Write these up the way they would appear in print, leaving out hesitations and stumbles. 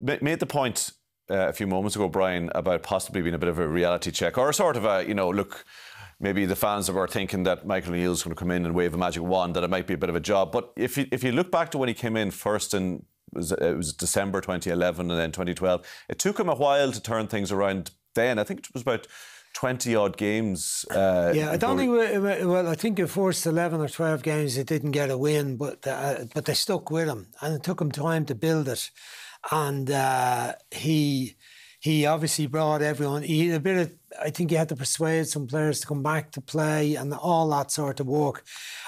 made the point a few moments ago, Brian, about possibly being a bit of a reality check, or sort of a, look, maybe the fans were thinking that Michael O'Neill's going to come in and wave a magic wand, that it might be a bit of a job. But if you look back to when he came in first it was December 2011 and then 2012, it took him a while to turn things around then. I think it was about 20-odd games. I don't think... Well, I think the first 11 or 12 games it didn't get a win, but they stuck with him. And it took him time to build it. And he obviously brought everyone... I think he had to persuade some players to come back to play and all that sort of work.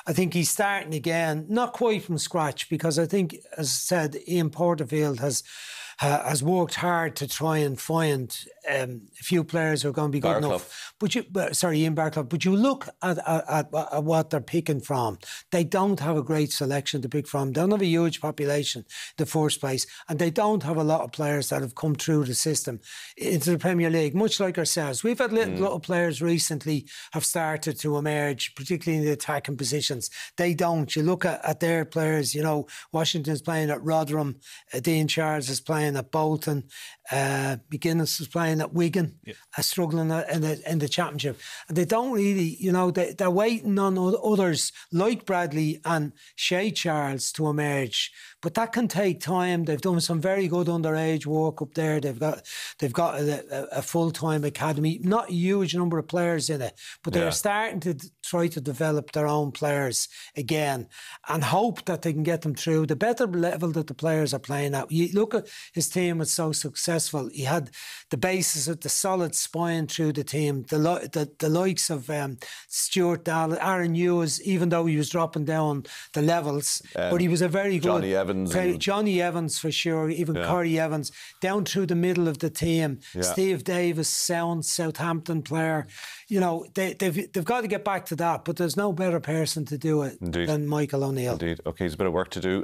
I think he's starting again, not quite from scratch, because I think, as I said, Ian Porterfield has worked hard to try and find a few players who are going to be good enough. Ian Barclay. But you look at what they're picking from. They don't have a great selection to pick from. They don't have a huge population in the first place. And they don't have a lot of players that have come through the system into the Premier League, much like ourselves. We've had little players recently have started to emerge, particularly in the attacking positions. They don't. You look at their players, Washington's playing at Rotherham, Dean Charles is playing at Bolton, McGuinness is playing at Wigan, struggling in the Championship. And they don't really, they're waiting on others like Bradley and Shea Charles to emerge. But that can take time. They've done some very good underage work up there. They've got a full-time academy. Not a huge number of players in it, but they're starting to try to develop their own players again and hope that they can get them through the better level that the players are playing at. You look at his team was so successful. He had the basis of the solid spine through the team. The likes of Stuart Dahl, Aaron Hughes, even though he was dropping down the levels, but he was a very good... Johnny Evans for sure, even Corey Evans, down through the middle of the team. Steve Davis, sound Southampton player. They've got to get back to that, but there's no better person to do it than Michael O'Neill. Indeed. OK, there's a bit of work to do.